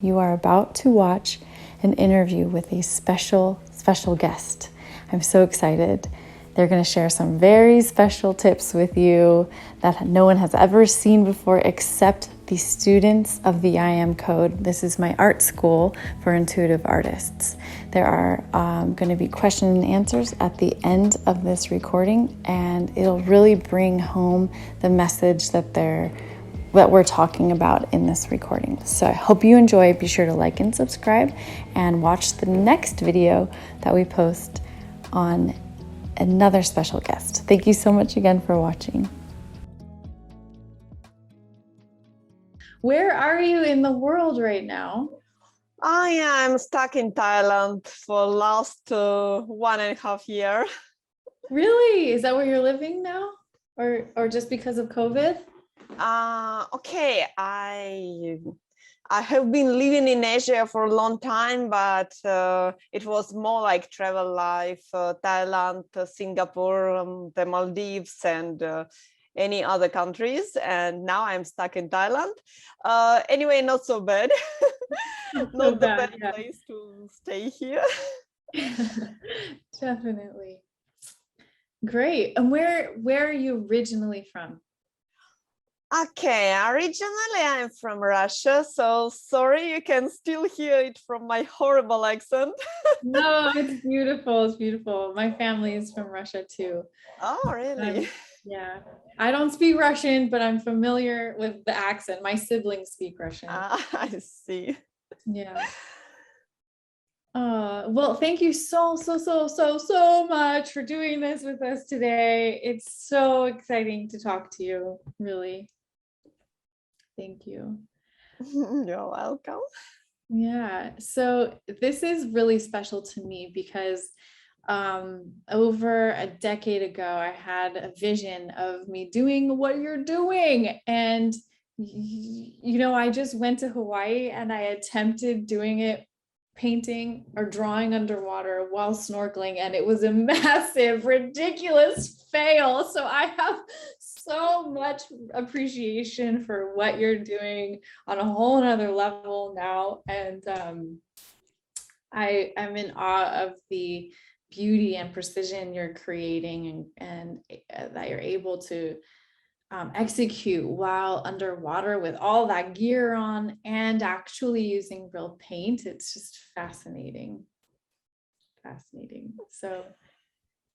You are about to watch an interview with a special guest. I'm so excited. They're going to share some very special tips with you that no one has ever seen before except the students of the I Am Code. This is my art school for intuitive artists. There are going to be question and answers at the end of this recording, and it'll really bring home the message that we're talking about in this recording. So I hope you enjoy. Be sure to like and subscribe and watch the next video that we post on another special guest. Thank you so much again for watching. Where are you in the world right now? I am stuck in Thailand for last 1.5 years. Really? Is that where you're living now? Or just because of COVID? Okay, I have been living in Asia for a long time, but it was more like travel life, Thailand, Singapore, the Maldives, and any other countries. And now I'm stuck in Thailand. Anyway, not so bad. Not the best place to stay here. Definitely. Great. And where are you originally from? Okay, originally I'm from Russia, so sorry you can still hear it from my horrible accent. No, it's beautiful. It's beautiful. My family is from Russia too. Oh, really? Yeah. I don't speak Russian, but I'm familiar with the accent. My siblings speak Russian. I see. Yeah. Well, thank you so much for doing this with us today. It's so exciting to talk to you, really. Thank you. You're welcome. Yeah, so this is really special to me because over a decade ago, I had a vision of me doing what you're doing. And, I just went to Hawaii and I attempted doing it, painting or drawing underwater while snorkeling, and it was a massive, ridiculous fail. So I have so much appreciation for what you're doing on a whole nother level now. And I'm in awe of the beauty and precision you're creating and that you're able to execute while underwater with all that gear on and actually using real paint. It's just fascinating. So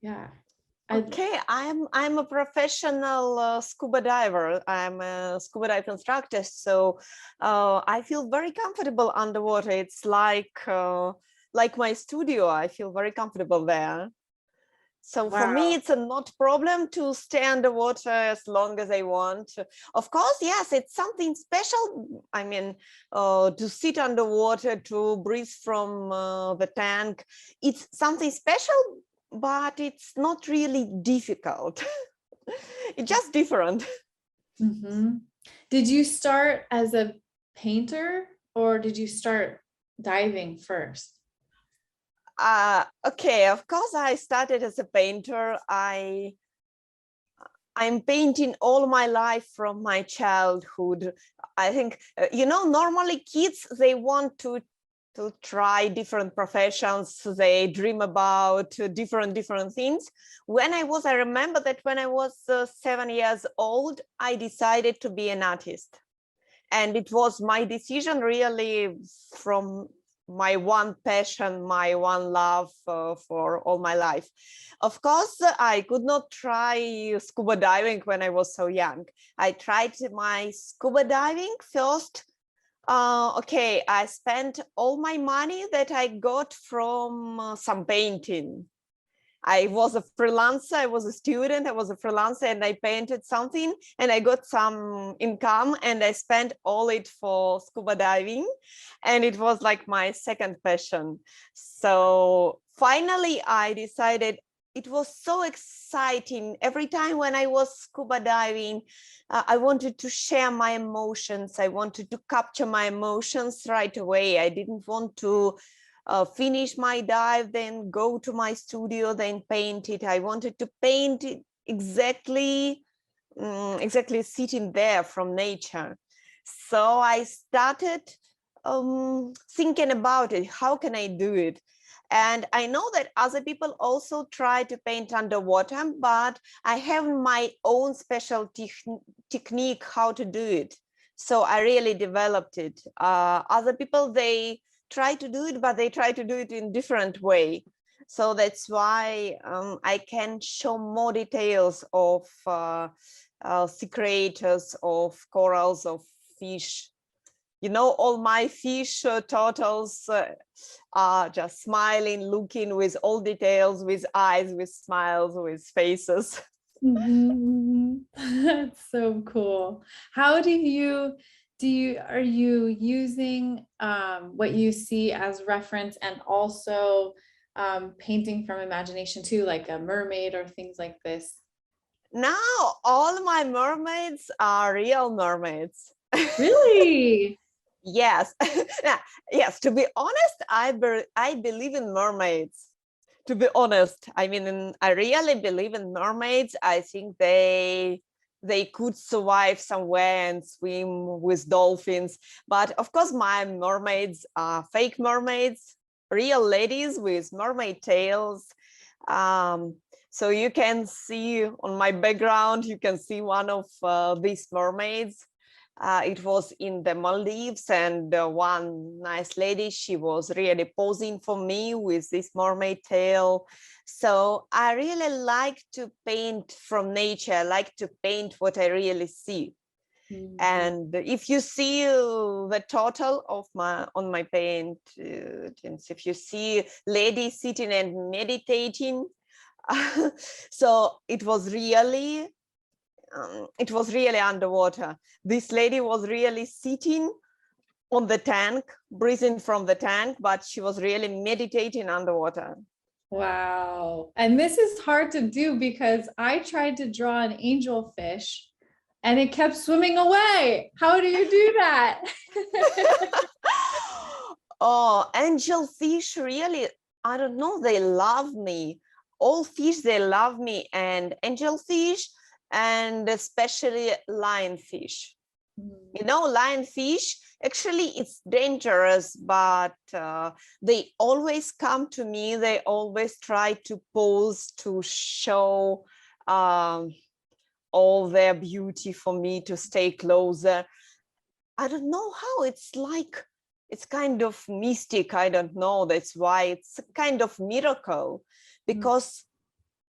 yeah. Okay, I'm a professional scuba diver. I'm a scuba dive instructor, so I feel very comfortable underwater. It's like my studio. I feel very comfortable there. So for me, it's a not problem to stay underwater as long as I want. Of course, yes, it's something special. I mean, to sit underwater, to breathe from the tank, it's something special, but it's not really difficult. It's just different. Mm-hmm. Did you start as a painter or did you start diving first? Okay, of course, I started as a painter. I'm painting all my life from my childhood. I think, normally kids, they want to try different professions. They dream about different things. I remember that when I was 7 years old, I decided to be an artist. And it was my decision really from my one passion, my one love for all my life. Of course, I could not try scuba diving when I was so young. I tried my scuba diving first. Okay, I spent all my money that I got from some painting. I was a freelancer, I was a student, I was a freelancer, and I painted something and I got some income and I spent all it for scuba diving. And it was like my second passion. So finally, I decided it was so exciting. Every time when I was scuba diving, I wanted to share my emotions. I wanted to capture my emotions right away. I didn't want to finish my dive, then go to my studio, then paint it. I wanted to paint it exactly sitting there from nature. So I started thinking about it. How can I do it? And I know that other people also try to paint underwater, but I have my own special technique how to do it. So I really developed it. Other people, they try to do it, but they try to do it in different way. So that's why I can show more details of secretors, of corals, of fish. You know, all my fish turtles are just smiling, looking with all details, with eyes, with smiles, with faces. That's so cool. How are you using what you see as reference and also painting from imagination too, like a mermaid or things like this? Now, all my mermaids are real mermaids. Really? Yes. Yes, to be honest, I believe in mermaids. To be honest, I mean, I really believe in mermaids. I think they could survive somewhere and swim with dolphins. But of course, my mermaids are fake mermaids, real ladies with mermaid tails. So you can see on my background, you can see one of these mermaids. It was in the Maldives, and one nice lady, she was really posing for me with this mermaid tail. So I really like to paint from nature. I like to paint what I really see. And if you see the total of on my paintings, if you see lady sitting and meditating, so it was really underwater. This lady was really sitting on the tank, breathing from the tank, but she was really meditating underwater. Wow. And this is hard to do because I tried to draw an angelfish and it kept swimming away. How do you do that? Oh, angelfish, really, I don't know, they love me. All fish, they love me, and angelfish, and especially lionfish. You know, lionfish, actually it's dangerous, but they always come to me. They always try to pose to show all their beauty for me, to stay closer. I don't know how, it's like, it's kind of mystic. I don't know. That's why it's a kind of miracle, because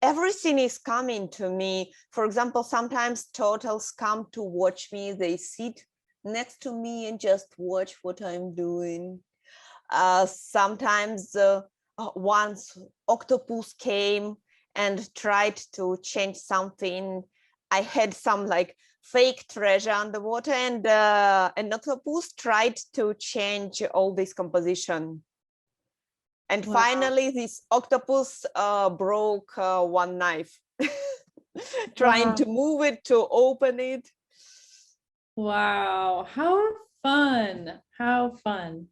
everything is coming to me. For example, sometimes turtles come to watch me. They sit next to me and just watch what I'm doing. Sometimes once octopus came and tried to change something. I had some like fake treasure underwater, and an octopus tried to change all this composition. And Wow. finally, this octopus broke one knife, trying to move it, to open it. Wow. How fun. How fun.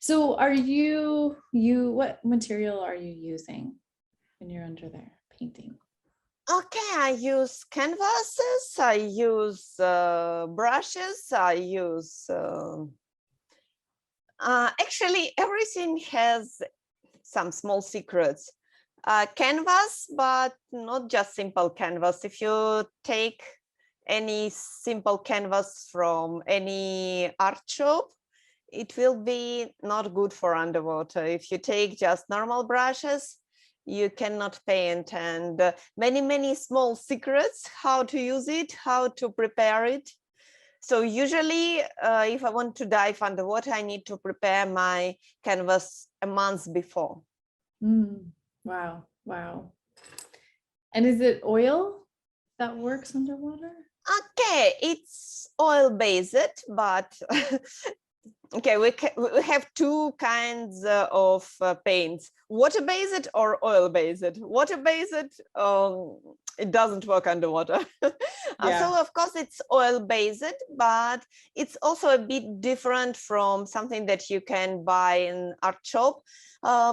So are what material are you using when you're under there painting? Okay, I use canvases, I use brushes, I use... actually, everything has some small secrets. Canvas, but not just simple canvas. If you take any simple canvas from any art shop, it will be not good for underwater. If you take just normal brushes, you cannot paint. And many small secrets, how to use it, how to prepare it. So usually, if I want to dive underwater, I need to prepare my canvas a month before. Wow. Wow. And is it oil that works underwater? Okay, it's oil-based, but okay, we have two kinds of paints: water-based or oil-based. Water-based, it doesn't work underwater. So of course it's oil-based, but it's also a bit different from something that you can buy in art shop,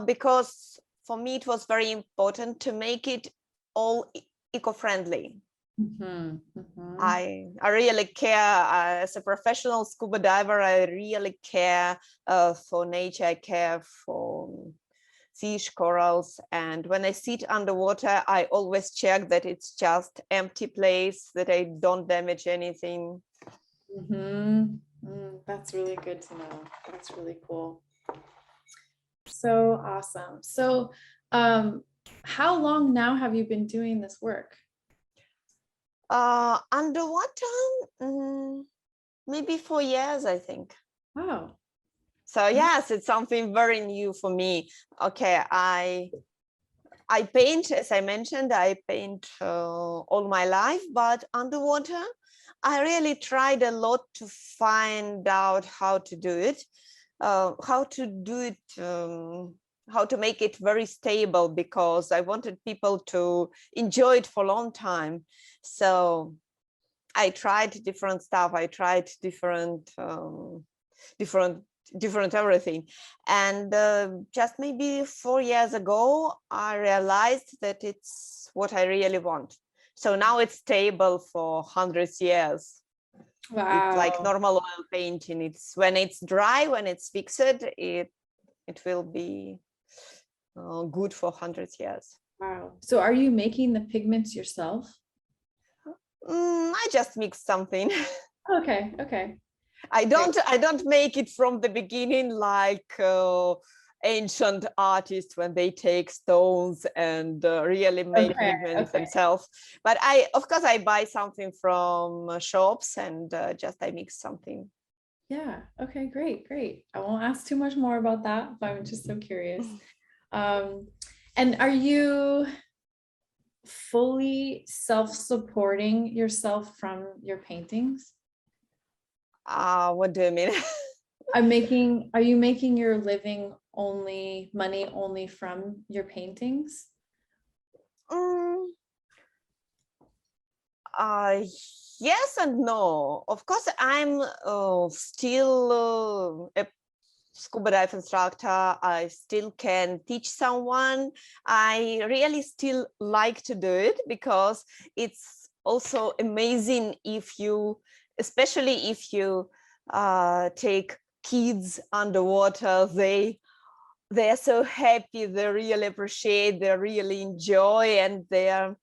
because for me it was very important to make it all eco-friendly. Mm-hmm. Mm-hmm. I really care as a professional scuba diver. I really care for nature. I care for fish, corals, and when I sit underwater, I always check that it's just empty place, that I don't damage anything. Mm-hmm. That's really good to know. That's really cool. So awesome. So, how long now have you been doing this work? Underwater, maybe 4 years, I think. Wow. So yes, it's something very new for me. Okay, I paint, as I mentioned, I paint all my life, but underwater, I really tried a lot to find out how to do it, how to make it very stable, because I wanted people to enjoy it for a long time. So I tried different stuff. I tried different everything, and just maybe 4 years ago I realized that it's what I really want. So now it's stable for hundreds years. It's like Wow. normal oil painting. It's when it's dry, when it's fixed, it will be good for hundreds years. Wow. So are you making the pigments yourself? I just mix something. Okay. Okay. I Great. don't make it from the beginning like ancient artists when they take stones and really make Okay. pigments Okay. themselves. But of course, I buy something from shops and just I mix something. Yeah. Okay. Great. Great. I won't ask too much more about that, but I'm just so curious. Um, and are you fully self-supporting yourself from your paintings? What do you mean? Are you making your living only money only from your paintings? Mm, uh, yes and no. Of course, I'm still a scuba dive instructor. I still can teach someone. I really still like to do it because it's also amazing if you, especially if you take kids underwater, they're so happy, they really appreciate, they really enjoy, and they're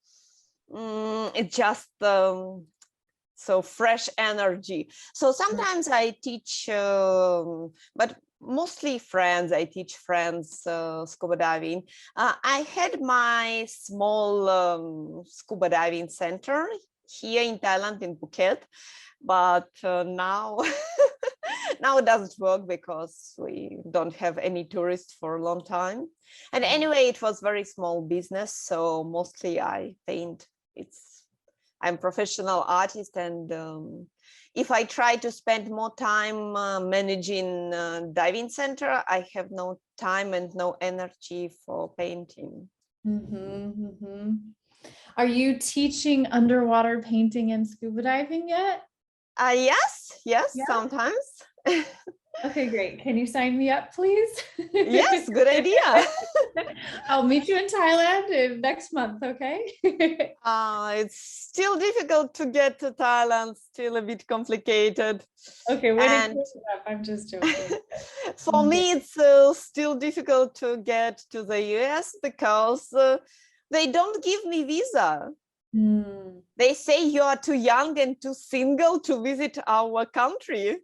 it's just so fresh energy. So sometimes I teach, but mostly friends. I teach friends scuba diving. I had my small scuba diving center here in Thailand, in Phuket, but now now it doesn't work because we don't have any tourists for a long time. And anyway, it was very small business, so mostly I paint. I'm a professional artist, and if I try to spend more time managing diving center, I have no time and no energy for painting. Mm-hmm, mm-hmm. Are you teaching underwater painting and scuba diving yet? Yes, Yeah. sometimes. Okay, great. Can you sign me up, please? Yes, good idea. I'll meet you in Thailand next month, okay? It's still difficult to get to Thailand, still a bit complicated. Okay, way to clear And it up. I'm just joking. for Mhm. me, it's still difficult to get to the US because they don't give me visa. Hmm. They say you are too young and too single to visit our country.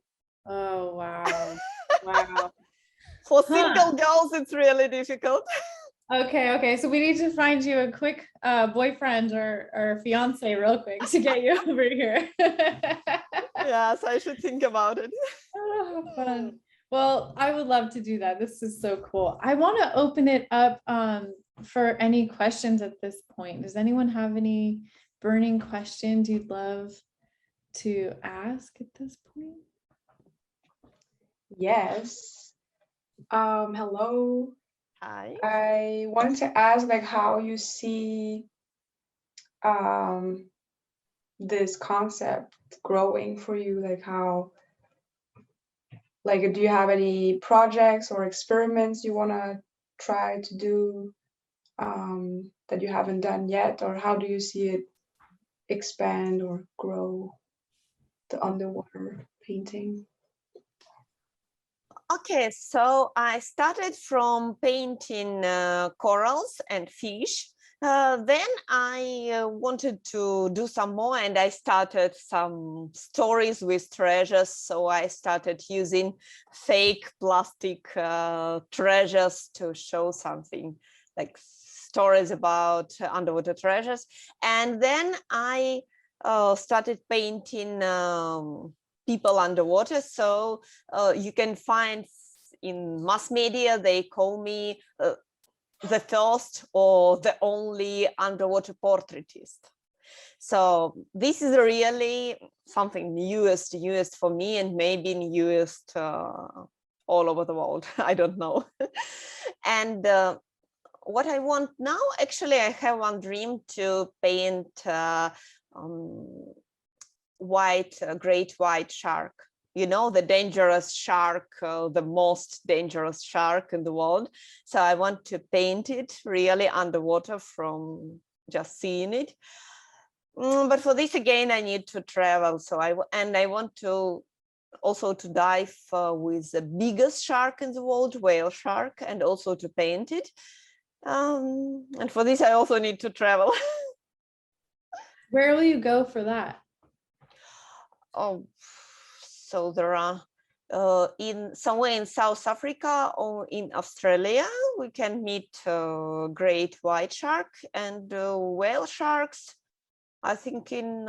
Oh, wow. Wow. For Huh. single girls, it's really difficult. Okay, okay. So we need to find you a quick boyfriend or fiance real quick to get you over here. Yes, I should think about it. Oh, fun. Well, I would love to do that. This is so cool. I want to open it up for any questions at this point. Does anyone have any burning questions you'd love to ask at this point? Yes. Hello. Hi. I wanted to ask like how you see um this concept growing for you, like how like do you have any projects or experiments you want to try to do that you haven't done yet, or how do you see it expand or grow the underwater painting? Okay, so I started from painting corals and fish. Then I wanted to do some more, and I started some stories with treasures. So I started using fake plastic treasures to show something, like stories about underwater treasures. And then I started painting people underwater. So you can find in mass media, they call me the first or the only underwater portraitist. So this is really something newest for me, and maybe newest all over the world. I don't know. And what I want now, actually, I have one dream to paint great white shark. You know, the dangerous shark, the most dangerous shark in the world. So I want to paint it really underwater from just seeing it. But for this, again, I need to travel. So I want to also to dive with the biggest shark in the world, whale shark, and also to paint it. And for this, I also need to travel. Where will you go for that? Oh, so there are in somewhere in South Africa or in Australia, we can meet great white shark and whale sharks. I think in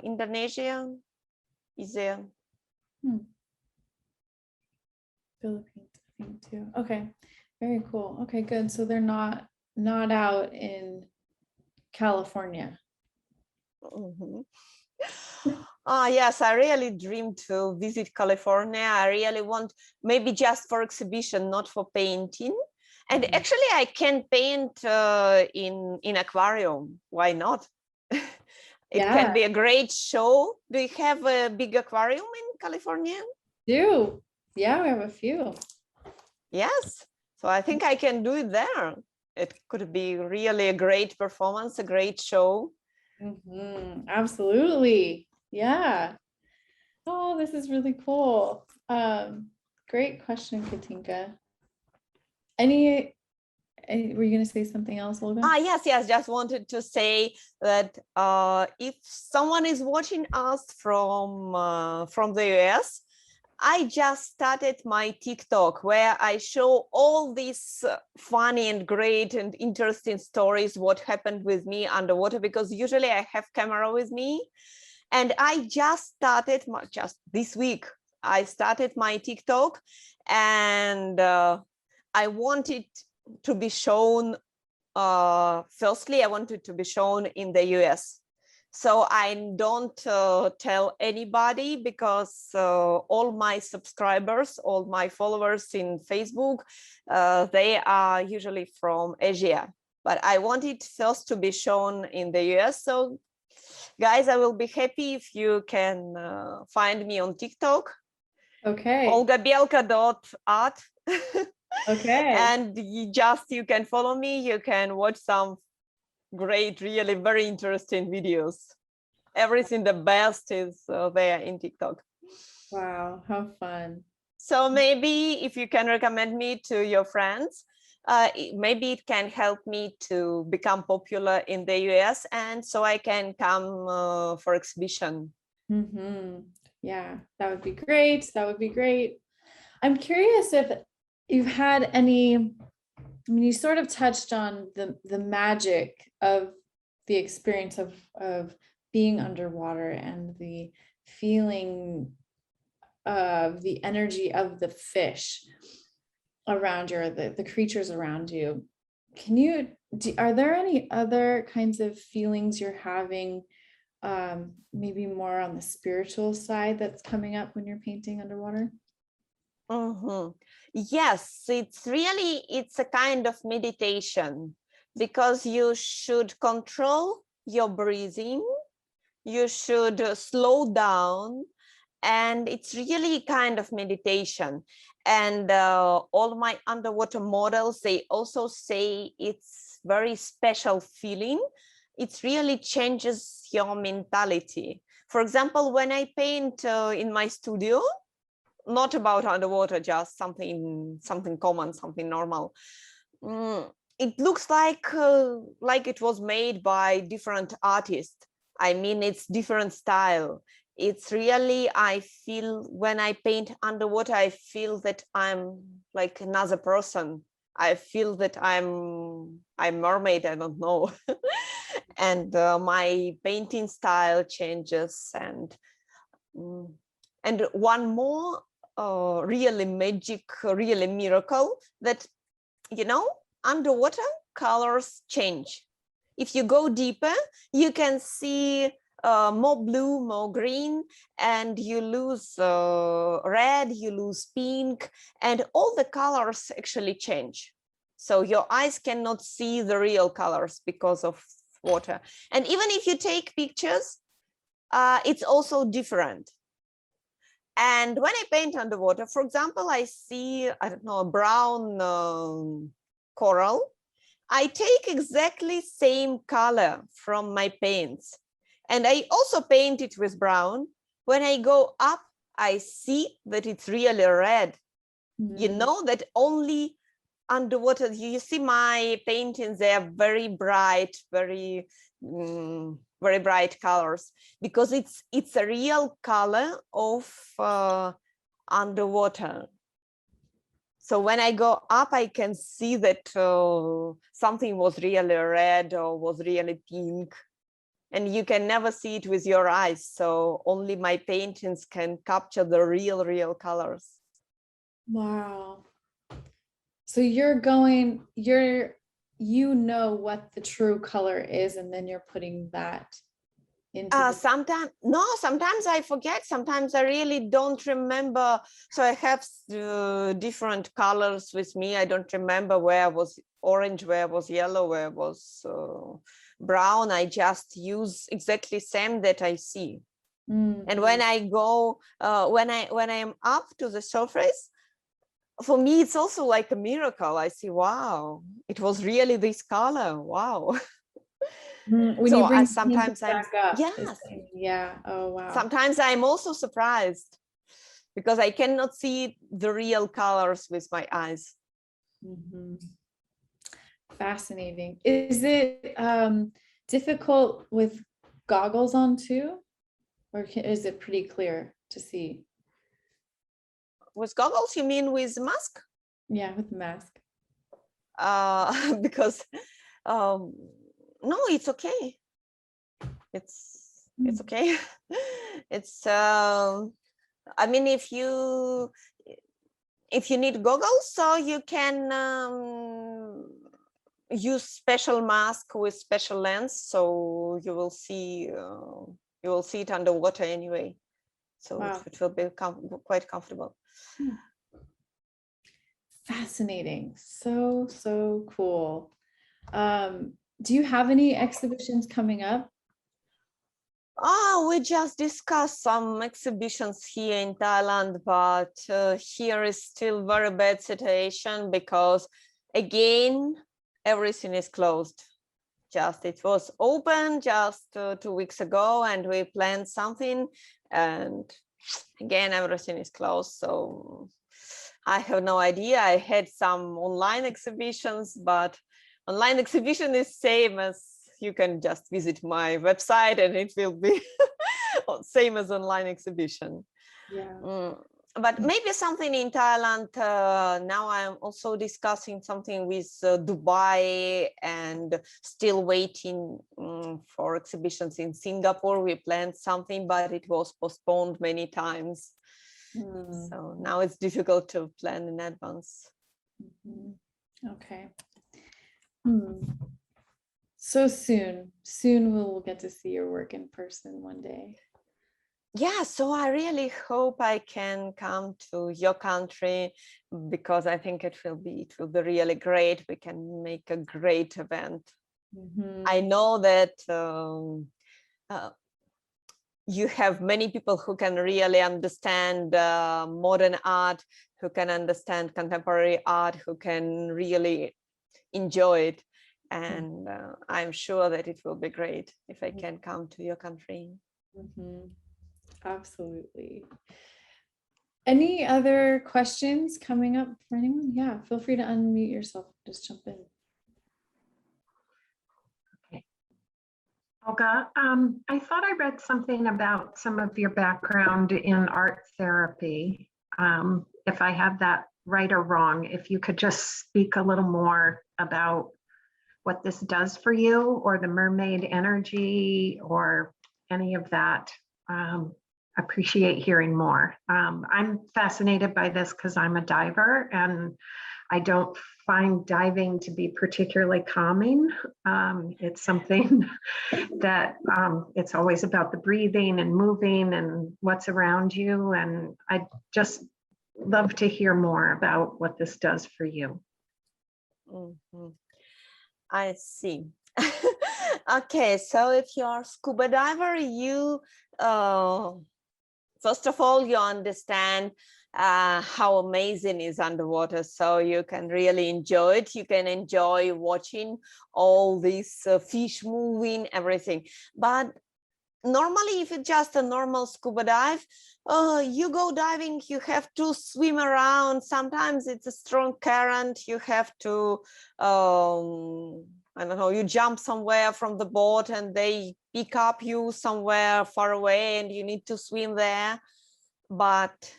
Indonesia is there. Philippines, I think too. Okay, very cool. Okay, good. So they're not out in California. Mm-hmm. Yes, I really dream to visit California. I really want, maybe just for exhibition, not for painting. And actually, I can paint in aquarium. Why not? It can be a great show. Do you have a big aquarium in California? Do. Yeah, we have a few. Yes. So I think I can do it there. It could be really a great performance, a great show. Absolutely. Yeah. Oh, this is really cool. Great question, Katinka. Were you going to say something else, Olga? Yes. Just wanted to say that if someone is watching us from the US, I just started my TikTok where I show all these funny and great and interesting stories, what happened with me underwater, because usually I have camera with me. And I just started, just this week, I started my TikTok, and I wanted to be shown, firstly, I wanted to be shown in the US. So I don't tell anybody, because all my subscribers, all my followers in Facebook, they are usually from Asia. But I wanted first to be shown in the US. So guys, I will be happy if you can find me on TikTok. Okay. Olga Belka.art. Okay. And you can follow me. You can watch some great, really very interesting videos. Everything the best is there in TikTok. Wow, how fun. So maybe if you can recommend me to your friends, maybe it can help me to become popular in the US, and so I can come for exhibition. Yeah, that would be great. That would be great. I'm curious if you've had any, I mean, you sort of touched on the magic of the experience of being underwater and the feeling of the energy of the fish around you, or the creatures around you. Are there any other kinds of feelings you're having, maybe more on the spiritual side, that's coming up when you're painting underwater? Yes, it's a kind of meditation, because you should control your breathing, you should slow down, and it's really kind of meditation. And all my underwater models, they also say it's very special feeling. it really changes your mentality. For example, when I paint in my studio, not about underwater, just something common, something normal. It looks like it was made by different artists. I mean, it's different style. It's really, I feel when I paint underwater, I feel that I'm like another person. I feel that I'm mermaid, I don't know. And my painting style changes. And one more really magic, really miracle, that, you know, underwater colors change. If you go deeper, you can see more blue, more green, and you lose red, you lose pink, and all the colors actually change. So your eyes cannot see the real colors because of water. And even if you take pictures, it's also different. And when I paint underwater, for example, I see, I don't know, a brown coral. I take exactly same color from my paints, and I also paint it with brown. When I go up, I see that it's really red. You know that only underwater, you see my paintings, they are very bright, very bright colors, because it's a real color of underwater. So when I go up, I can see that something was really red or was really pink, and you can never see it with your eyes. So only my paintings can capture the real colors. Wow. So you know what the true color is, and then you're putting that into sometimes I forget, sometimes I really don't remember. So I have different colors with me. I don't remember where was orange, where was yellow, where was brown. I just use exactly same that I see. And when I go when I'm up to the surface, for me it's also like a miracle. I see, wow, it was really this color. Wow. when So you bring sometimes I'm back up. yes. Yeah. Oh wow. Sometimes I'm also surprised because I cannot see the real colors with my eyes. Fascinating. Is it difficult with goggles on too, or is it pretty clear to see? With goggles, you mean with mask? Yeah, with the mask. Because no, it's okay. It's okay. It's I mean, if you need goggles, so you can use special mask with special lens, so you will see it underwater anyway. So Wow. it will be quite comfortable. Fascinating. So cool. Do you have any exhibitions coming up? We just discussed some exhibitions here in Thailand, but here is still very bad situation because again, everything is closed. Just it was open just 2 weeks ago, and we planned something, and again, everything is closed. So I have no idea. I had some online exhibitions, but online exhibition is same as you can just visit my website and it will be same as online exhibition. Yeah. But maybe something in Thailand. Now I'm also discussing something with Dubai, and still waiting for exhibitions in Singapore. We planned something, but it was postponed many times. So now it's difficult to plan in advance. Okay. So soon we'll get to see your work in person one day. Yeah, so I really hope I can come to your country, because I think it will be really great. We can make a great event. I know that you have many people who can really understand modern art, who can understand contemporary art, who can really enjoy it. and I'm sure that it will be great if I can come to your country. Absolutely. Any other questions coming up for anyone? Yeah, feel free to unmute yourself. Just jump in. Okay. Olga, I thought I read something about some of your background in art therapy. If I have that right or wrong, if you could just speak a little more about what this does for you, or the mermaid energy, or any of that. Appreciate hearing more. I'm fascinated by this because I'm a diver, and I don't find diving to be particularly calming. It's something that it's always about the breathing and moving and what's around you. And I just love to hear more about what this does for you. I see. Okay, so if you're a scuba diver, you first of all, you understand how amazing is underwater, so you can really enjoy it. You can enjoy watching all these fish moving, everything. But normally, if it's just a normal scuba dive, you go diving, you have to swim around. Sometimes it's a strong current. You have to, I don't know, you jump somewhere from the boat and they pick up you somewhere far away and you need to swim there. But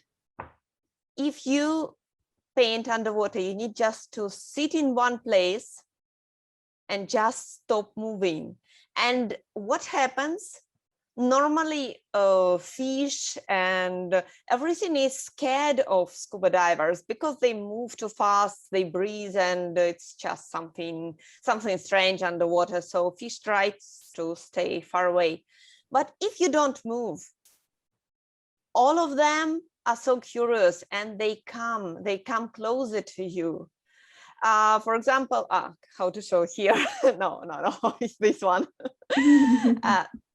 if you paint underwater, you need just to sit in one place and just stop moving. And what happens? Normally, fish and everything is scared of scuba divers because they move too fast, they breathe, and it's just something strange underwater. So fish tries to stay far away. But if you don't move, all of them are so curious and they come closer to you. For example, how to show here? No, it's this one.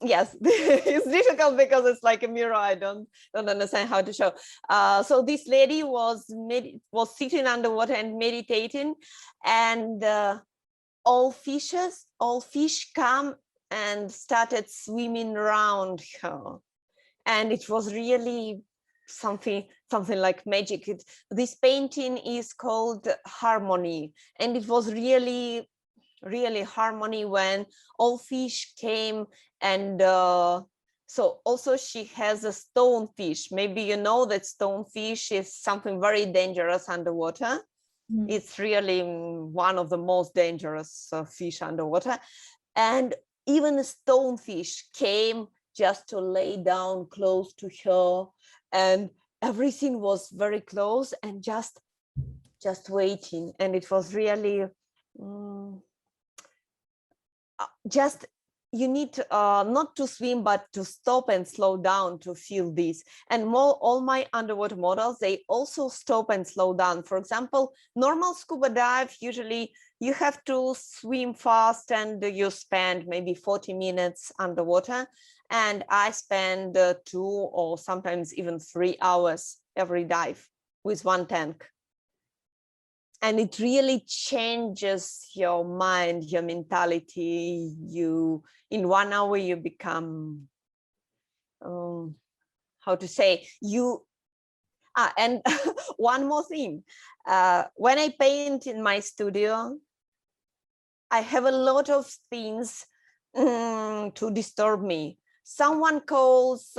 Yes, it's difficult because it's like a mirror. I don't understand how to show. So this lady was sitting underwater and meditating, and all fish come and started swimming around her, and it was really something like magic. This painting is called Harmony, and it was really harmony when all fish came. And so also she has a stonefish. Maybe you know that stonefish is something very dangerous underwater. It's really one of the most dangerous fish underwater. And even a stonefish came just to lay down close to her, and everything was very close and just waiting. And it was really just, you need not to swim, but to stop and slow down to feel this. And all my underwater models, they also stop and slow down. For example, normal scuba dive, usually you have to swim fast and you spend maybe 40 minutes underwater. And I spend 2 or sometimes even 3 hours every dive with one tank. And it really changes your mind, your mentality. In 1 hour, you become, how to say, and one more thing. When I paint in my studio, I have a lot of things to disturb me. Someone calls,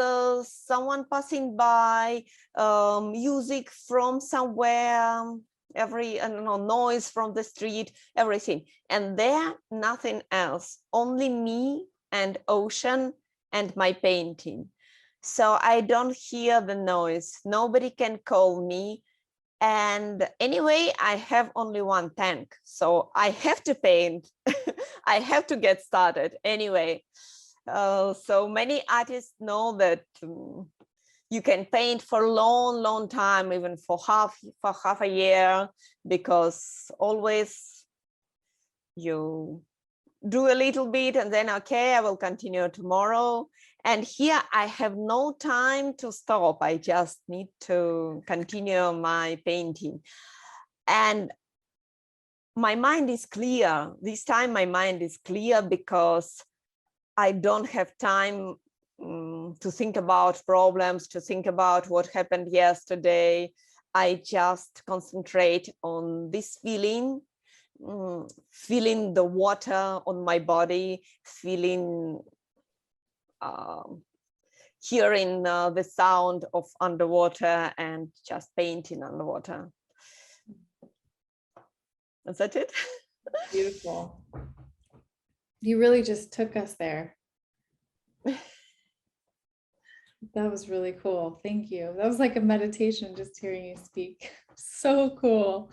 someone passing by, music from somewhere, noise from the street, everything. And there, nothing else, only me and ocean and my painting. So I don't hear the noise. Nobody can call me. And anyway, I have only one tank, so I have to paint. I have to get started anyway. So many artists know that you can paint for a long time, even for half a year, because always you do a little bit and then, okay, I will continue tomorrow. And here I have no time to stop. I just need to continue my painting. And my mind is clear. This time my mind is clear because I don't have time to think about problems, to think about what happened yesterday. I just concentrate on this feeling, feeling the water on my body, feeling, hearing the sound of underwater, and just painting underwater. Is that it? Beautiful. You really just took us there. That was really cool. Thank you. That was like a meditation just hearing you speak. So cool.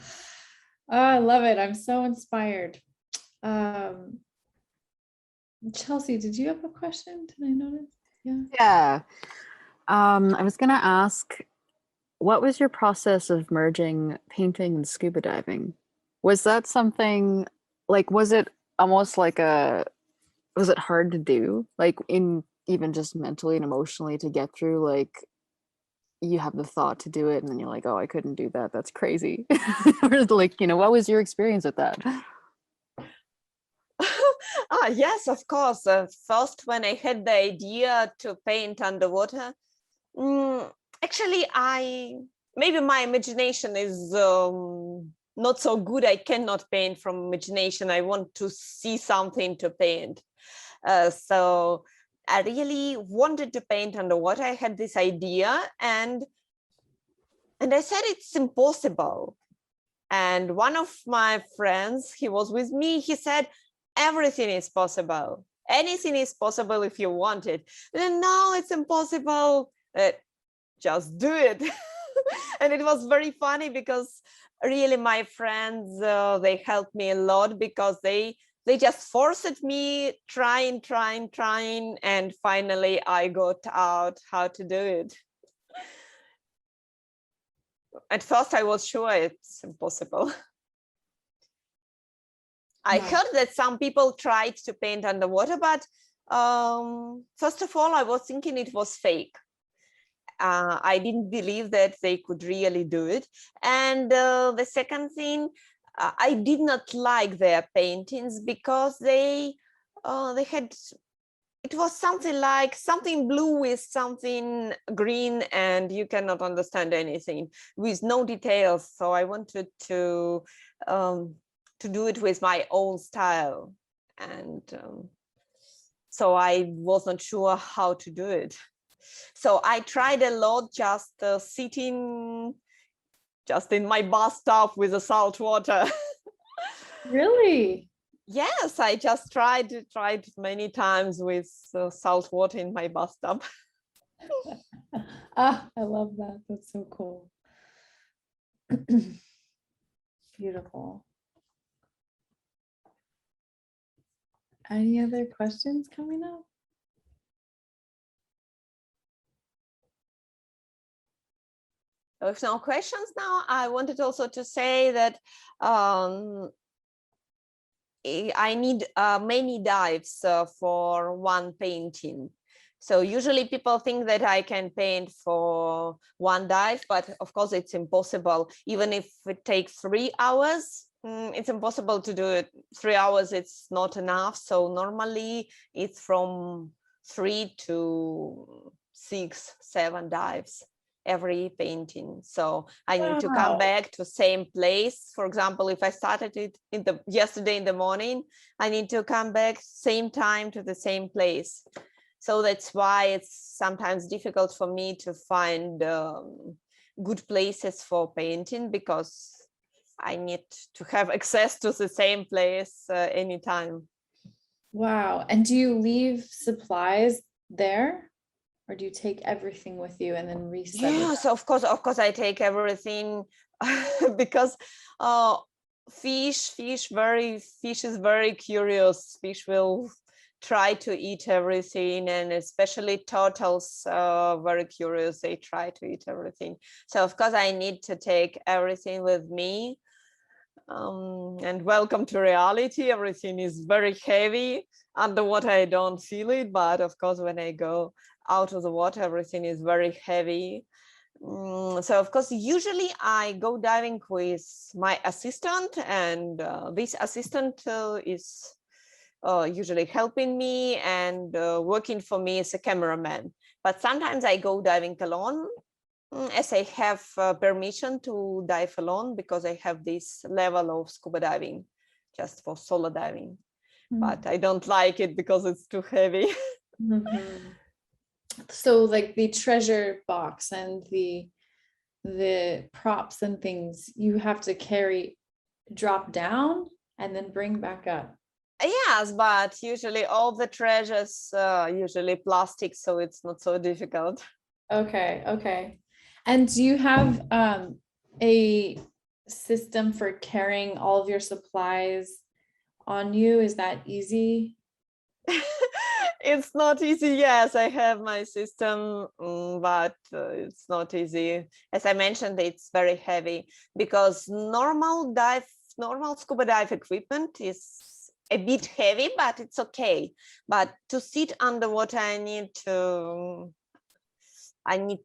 Oh, I love it. I'm so inspired. Chelsea, did you have a question? Did I notice? Yeah. Yeah. I was gonna ask, what was your process of merging painting and scuba diving? Was that something like, was it almost like was it hard to do? Like in even just mentally and emotionally to get through, like you have the thought to do it and then you're like, oh, I couldn't do that. That's crazy. Or like, what was your experience with that? Yes, of course. First, when I had the idea to paint underwater, actually, maybe my imagination is not so good. I cannot paint from imagination. I want to see something to paint. So I really wanted to paint underwater. I had this idea, and I said it's impossible. And one of my friends, he was with me, he said, everything is possible. Anything is possible if you want it. And no, it's impossible. Just do it. And it was very funny because really my friends, they helped me a lot because they just forced me trying. And finally I got out how to do it. At first I was sure it's impossible. I heard that some people tried to paint underwater, but first of all, I was thinking it was fake. I didn't believe that they could really do it. And the second thing, I did not like their paintings because they had, it was something like something blue with something green, and you cannot understand anything with no details. So I wanted to do it with my own style, and so I wasn't sure how to do it. So I tried a lot, just sitting just in my bathtub with the salt water. Really? Yes, I just tried many times with salt water in my bathtub. I love that. That's so cool. Beautiful. Any other questions coming up? If no questions now, I wanted also to say that I need many dives for one painting. So usually people think that I can paint for one dive, but of course it's impossible. Even if it takes 3 hours, it's impossible to do it. 3 hours, it's not enough. So normally it's from 3 to 6, 7 dives every painting. So I need to come back to same place. For example, if I started it yesterday in the morning, I need to come back same time to the same place. So that's why it's sometimes difficult for me to find good places for painting, because I need to have access to the same place anytime. Wow. And do you leave supplies there? Or do you take everything with you and then reset it? Yes, of course I take everything because fish is very curious. Fish will try to eat everything, and especially turtles are very curious. They try to eat everything. So of course I need to take everything with me. And welcome to reality. Everything is very heavy. Underwater I don't feel it, but of course when I go out of the water, everything is very heavy. So of course, usually I go diving with my assistant, and this assistant is usually helping me and working for me as a cameraman. But sometimes I go diving alone, as I have permission to dive alone because I have this level of scuba diving just for solo diving. But I don't like it because it's too heavy. So like the treasure box and the props and things you have to carry, drop down and then bring back up. Yes, but usually all the treasures usually plastic, so it's not so difficult. Okay. And do you have a system for carrying all of your supplies on you? Is that easy? It's not easy. Yes, I have my system, but it's not easy. As I mentioned, it's very heavy because normal scuba dive equipment is a bit heavy, but it's okay. But to sit underwater, I need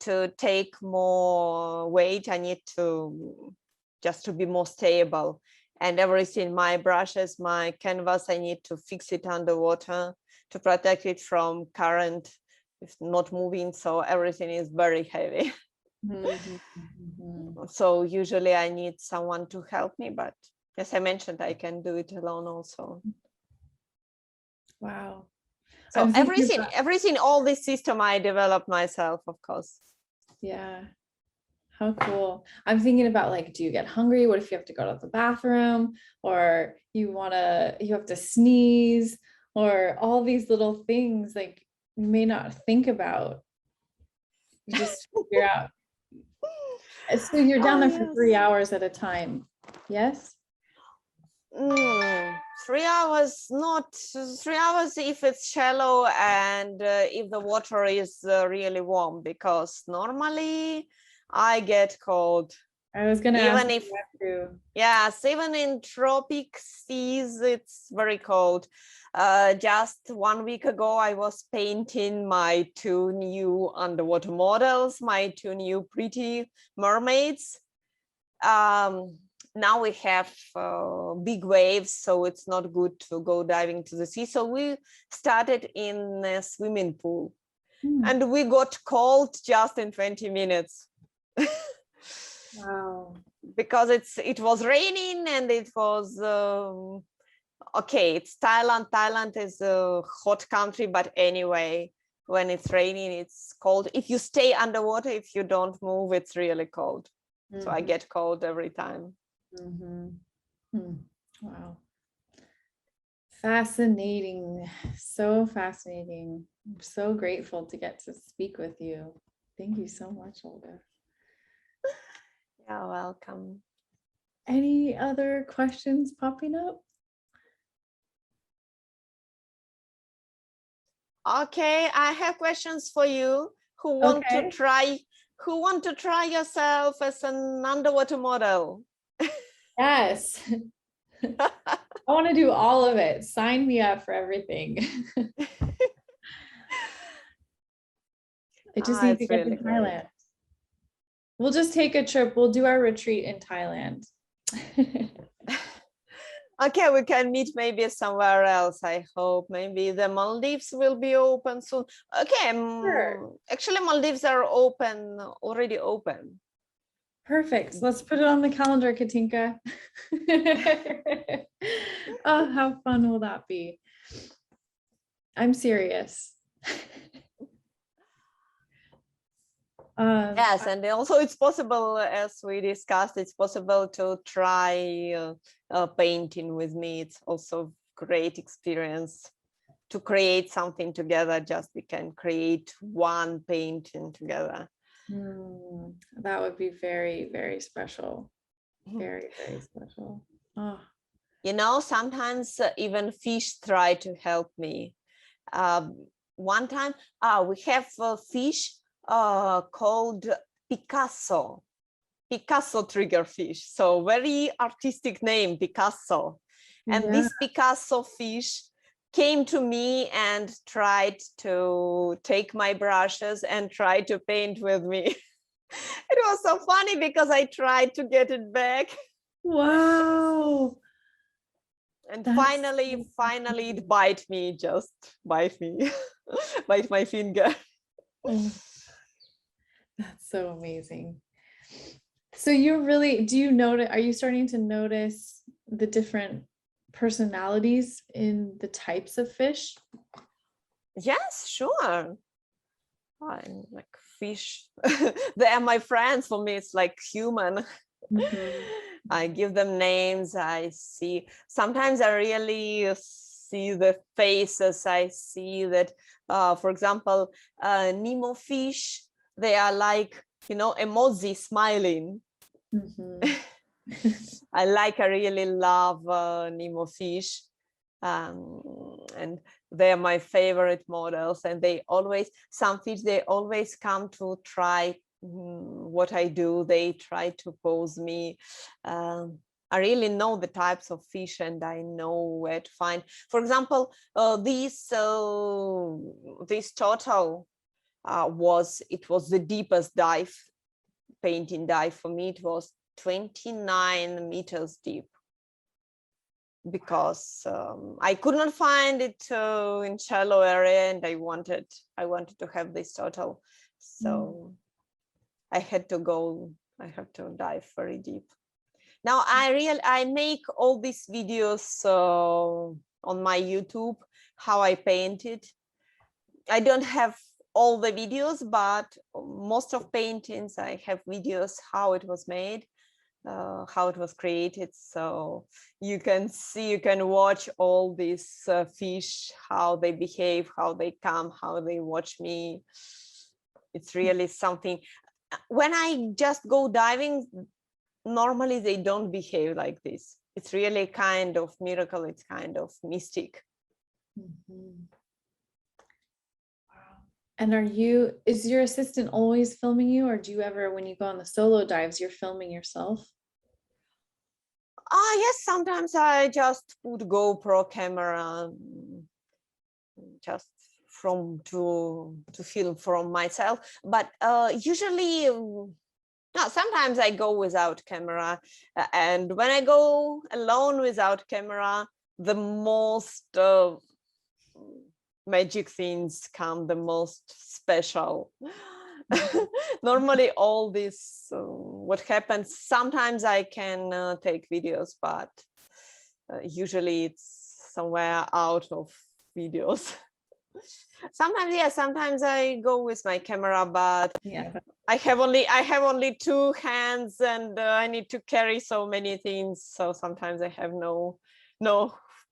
to take more weight. I need to just to be more stable. And everything, my brushes, my canvas, I need to fix it underwater to protect it from current, if not moving. So everything is very heavy. So usually I need someone to help me, but as I mentioned, I can do it alone also. Wow. So everything, all this system I developed myself, of course. Yeah. How cool. I'm thinking about like, do you get hungry? What if you have to go to the bathroom, or you have to sneeze, or all these little things like you may not think about. You just figure out. So you're down there for 3 hours at a time. Yes? 3 hours, not 3 hours if it's shallow and if the water is really warm, because normally I get cold. I was gonna Even ask if, you that too. yes, even in tropic seas, it's very cold. Just 1 week ago, I was painting my 2 new underwater models, my 2 new pretty mermaids. Now we have big waves, so it's not good to go diving to the sea. So we started in a swimming pool, and we got cold just in 20 minutes. Wow. Because it was raining and it was okay. It's Thailand. Thailand is a hot country, but anyway, when it's raining, it's cold. If you stay underwater, if you don't move, it's really cold. So I get cold every time. Wow. Fascinating. So fascinating. I'm so grateful to get to speak with you. Thank you so much, Olga. You're welcome. Any other questions popping up? Okay, I have questions for you who want to try yourself as an underwater model. Yes. I want to do all of it. Sign me up for everything. I just need to get to Thailand. Great. We'll just take a trip. We'll do our retreat in Thailand. Okay, we can meet maybe somewhere else. I hope maybe the Maldives will be open soon. Okay, sure. Actually Maldives are already open. Perfect. Let's put it on the calendar, Katinka. Oh, how fun will that be? I'm serious. Yes, and also it's possible, as we discussed, it's possible to try painting with me. It's also great experience to create something together. Just we can create one painting together. That would be very, very special. Very, very special. Oh. You know, sometimes even fish try to help me. One time, we have a fish called Picasso triggerfish. So very artistic name, Picasso. And this Picasso fish came to me and tried to take my brushes and try to paint with me. It was so funny because I tried to get it back. Wow. And That's finally, so finally it bite me, just bite me, bite my finger. Oh, that's so amazing. So you really, do you notice, are you starting to notice the different personalities in the types of fish? Yes, sure. I'm like fish. They are my friends. For me, it's like human. Mhm. I give them names. I see. Sometimes I really see the faces. I see that, for example, Nemo fish. They are like, emoji smiling. Mhm. I really love Nemo fish. And they're my favorite models, and some fish, they always come to try what I do. They try to pose me. I really know the types of fish, and I know where to find. For example, this turtle was the deepest painting dive for me. It was 29 meters deep, because I could not find it in shallow area, and I wanted to have this turtle, so I had to dive very deep. Now I make all these videos on my YouTube, how I painted. I don't have all the videos, but most of paintings I have videos how it was made, how it was created. So you can watch all these fish, how they behave, how they come, how they watch me. It's really something. When I just go diving, normally they don't behave like this. It's really kind of miracle. It's kind of mystic. Mhm. Wow. And is your assistant always filming you, or do you ever, when you go on the solo dives, you're filming yourself? Yes, sometimes I just put GoPro camera, just to film from myself. But usually, no, sometimes I go without camera, and when I go alone without camera, the most magic things come, the most special. Normally all this, what happens, sometimes I can take videos, but usually it's somewhere out of videos. Sometimes I go with my camera, but Yeah. I have only two hands, and I need to carry so many things, so sometimes I have no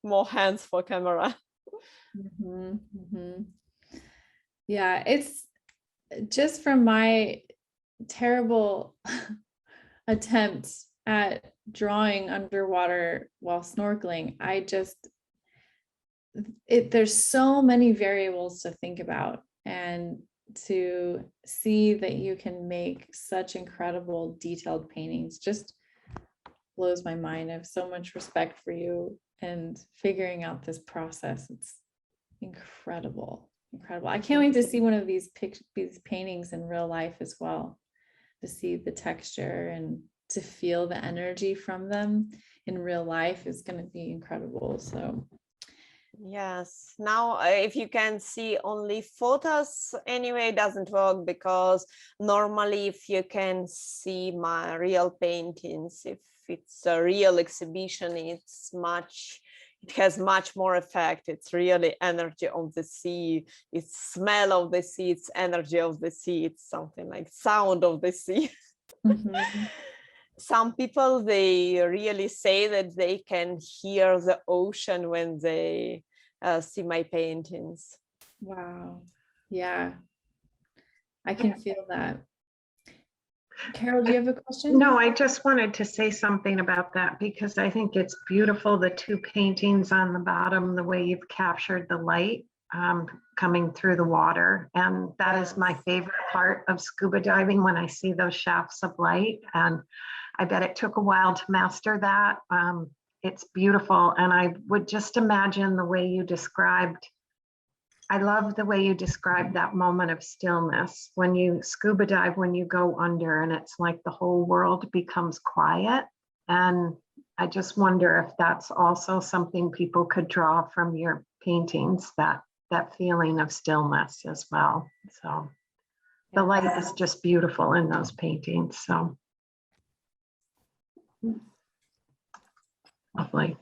more hands for camera. Mhm, mhm. Yeah, it's just from my terrible attempt at drawing underwater while snorkeling. There's so many variables to think about, and to see that you can make such incredible detailed paintings just blows my mind. I have so much respect for you and figuring out this process. It's incredible, incredible. I can't wait to see one of these paintings in real life as well, to see the texture and to feel the energy from them in real life is going to be incredible. So Yes, now if you can see only photos, anyway, it doesn't work, because normally if you can see my real paintings, if it's a real exhibition, it has much more effect. It's really energy of the sea, it's smell of the sea, it's energy of the sea, it's something like sound of the sea. mhm. Some people, they really say that they can hear the ocean when they see my paintings. Wow. Yeah, I can feel that. Carol, do you have a question? No, I just wanted to say something about that, because I think it's beautiful, the two paintings on the bottom, the way you've captured the light coming through the water. And that is my favorite part of scuba diving, when I see those shafts of light. And I bet it took a while to master that. It's beautiful. And I would just imagine the way you described I love the way you describe that moment of stillness when you scuba dive, when you go under and it's like the whole world becomes quiet. And I just wonder if that's also something people could draw from your paintings, that feeling of stillness as well. So the light is just beautiful in those paintings. So lovely.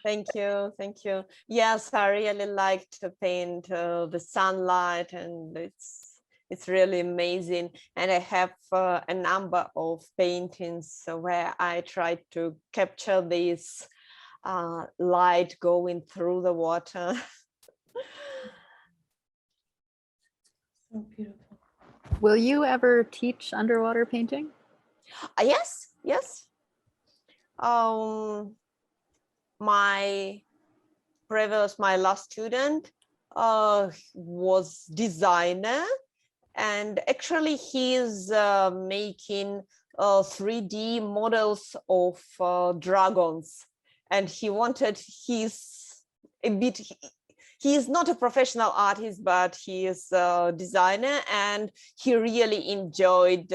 Thank you, thank you. Yes, I really like to paint the sunlight, and it's really amazing. And I have a number of paintings where I try to capture this light going through the water. So beautiful. Will you ever teach underwater painting? Yes, yes. My last student was designer, and actually he's making 3D models of dragons, and he is not a professional artist, but he is a designer, and he really enjoyed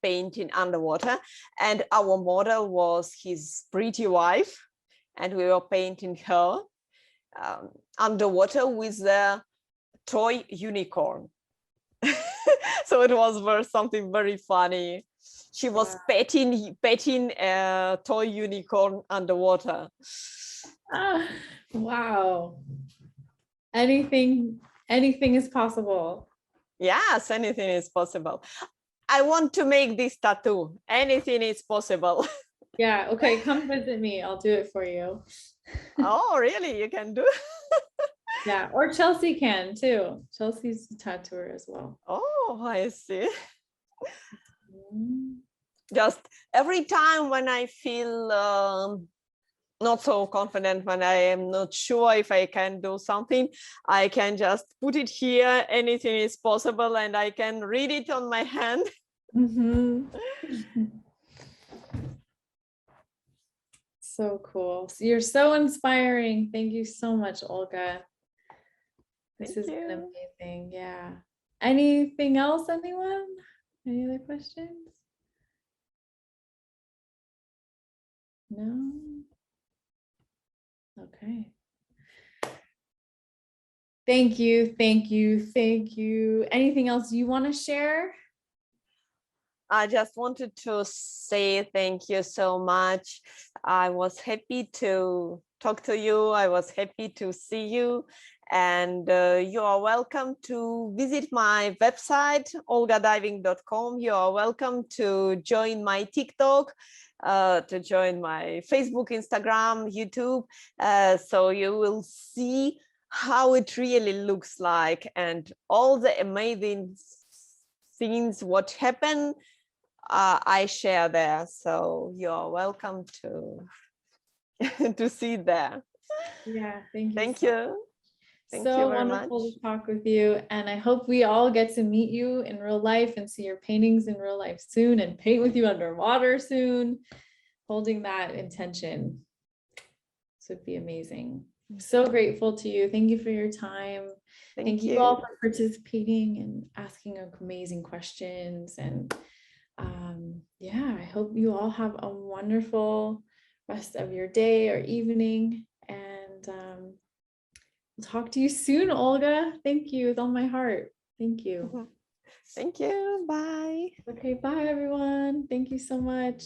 painting underwater. And our model was his pretty wife, and we were painting her underwater with a toy unicorn. So it was something very funny. She was petting a toy unicorn underwater. Ah, wow. Anything is possible. Yes, anything is possible. I want to make this tattoo. Anything is possible. Yeah, okay, come visit me. I'll do it for you. Oh, really? You can do? Yeah, or Chelsea can too. Chelsea's a tattooer as well. Oh, I see. Mm. Just every time when I feel not so confident, when I am not sure if I can do something, I can just put it here. Anything is possible, and I can read it on my hand. Mhm. So cool. So you're so inspiring. Thank you so much, Olga. This has been amazing. Yeah. Anything else, anyone? Any other questions? No? Okay. Thank you, thank you, thank you. Anything else you want to share? I just wanted to say thank you so much. I was happy to talk to you. I was happy to see you. And you are welcome to visit my website, olgadiving.com. You are welcome to join my TikTok, to join my Facebook, Instagram, YouTube. So you will see how it really looks like, and all the amazing things what happen I share there. So you're welcome to to see there. Yeah, thank you. Thank so you. Thank you So very wonderful much. to talk with you, and I hope we all get to meet you in real life and see your paintings in real life soon, and paint with you underwater soon, holding that intention. This would be amazing. I'm so grateful to you. Thank you for your time. Thank you all for participating and asking amazing questions. And yeah, I hope you all have a wonderful rest of your day or evening. And I'll talk to you soon, Olga. Thank you with all my heart. Thank you. Thank you. Bye. Okay, bye everyone. Thank you so much.